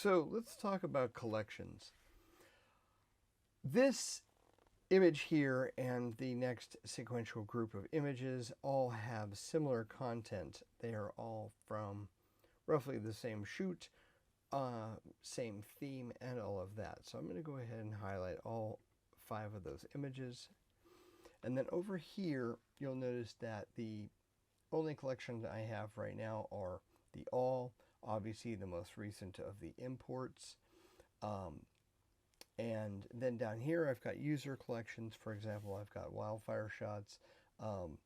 So let's talk about collections. This image here and the next sequential group of images all have similar content. They are all from roughly the same shoot, same theme, and all of that. So I'm going to go ahead and highlight all 5 of those images. And then over here, you'll notice that the only collections I have right now are the all, obviously the most recent of the imports. And then down here, I've got user collections. For example, I've got wildfire shots, and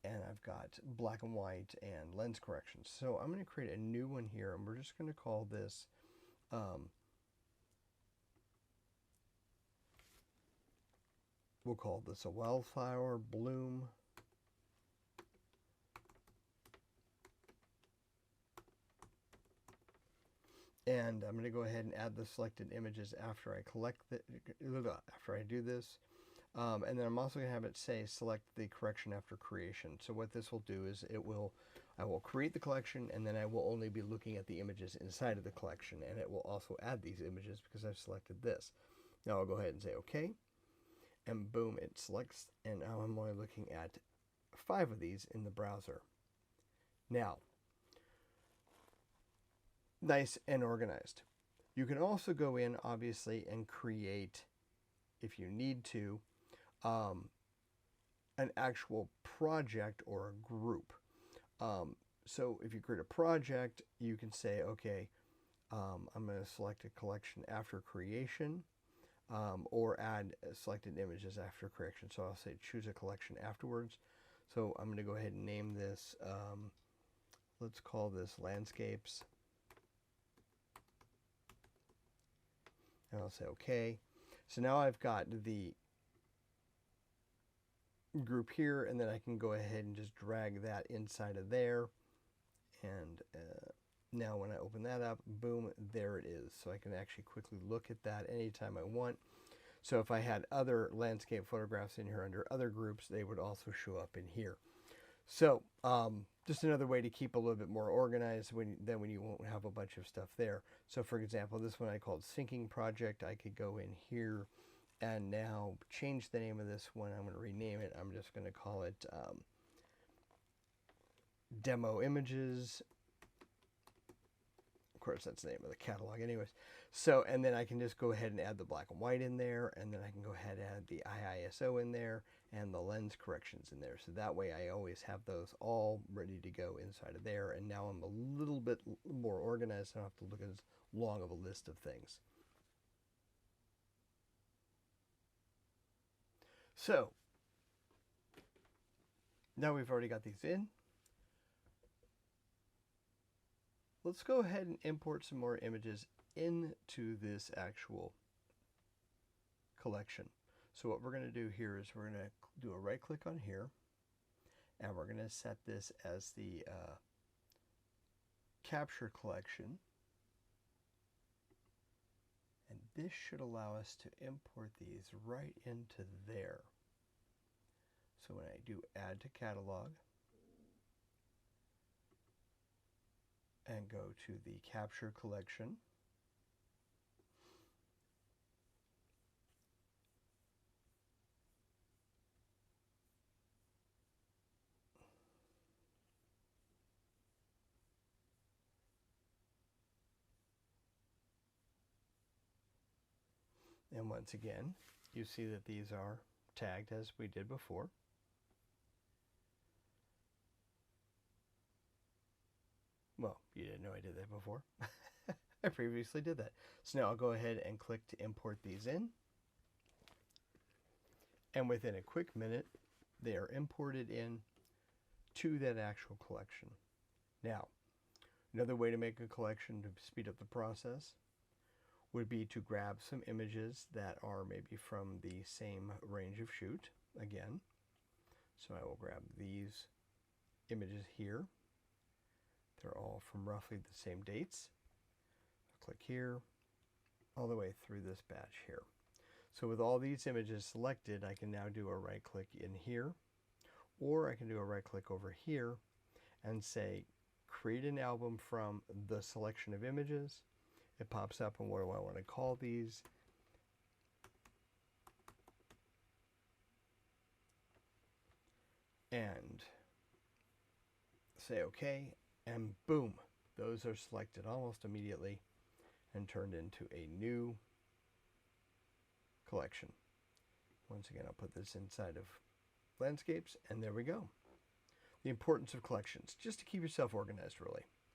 I've got black and white and lens corrections. So I'm going to create a new one here, and we're just going to call this we'll call this a wildflower bloom. And I'm going to go ahead and add the selected images after I after I do this. And then I'm also going to have it say select the correction after creation. So what this will do is I will create the collection, and then I will only be looking at the images inside of the collection, and it will also add these images because I've selected this. Now I'll go ahead and say OK, and boom, it selects, and now I'm only looking at 5 of these in the browser. Now, nice and organized. You can also go in, obviously, and create, if you need to, an actual project or a group. So if you create a project, you can say, okay, I'm going to select a collection after creation, or add selected images after creation. So I'll say choose a collection afterwards. So I'm going to go ahead and name this, let's call this landscapes. And I'll say OK. So now I've got the group here, and then I can go ahead and just drag that inside of there. And now when I open that up, boom, there it is. So I can actually quickly look at that anytime I want. So if I had other landscape photographs in here under other groups, they would also show up in here. So just another way to keep a little bit more organized when you won't have a bunch of stuff there. So for example, this one I called Syncing Project. I could go in here and now change the name of this one. I'm going to rename it. I'm just going to call it Demo Images. Of course, that's the name of the catalog anyways. So, and then I can just go ahead and add the black and white in there, and then I can go ahead and add the IISO in there and the lens corrections in there. So that way I always have those all ready to go inside of there. And now I'm a little bit more organized. I don't have to look at as long of a list of things. So now we've already got these in. Let's go ahead and import some more images into this actual collection. So what we're going to do here is we're going to do a right click on here, and we're going to set this as the capture collection. And this should allow us to import these right into there. So when I do add to catalog and go to the capture collection, and once again, you see that these are tagged as we did before. Well, you didn't know I did that before. I previously did that. So now I'll go ahead and click to import these in. And within a quick minute, they are imported in to that actual collection. Now, another way to make a collection to speed up the process would be to grab some images that are maybe from the same range of shoot again. So I will grab these images here. They're all from roughly the same dates. I'll click here, all the way through this batch here. So with all these images selected, I can now do a right click in here, or I can do a right click over here and say create an album from the selection of images, It pops up, and what do I want to call these? And say OK, and boom, those are selected almost immediately and turned into a new collection. Once again, I'll put this inside of landscapes, and there we go. The importance of collections, just to keep yourself organized, really.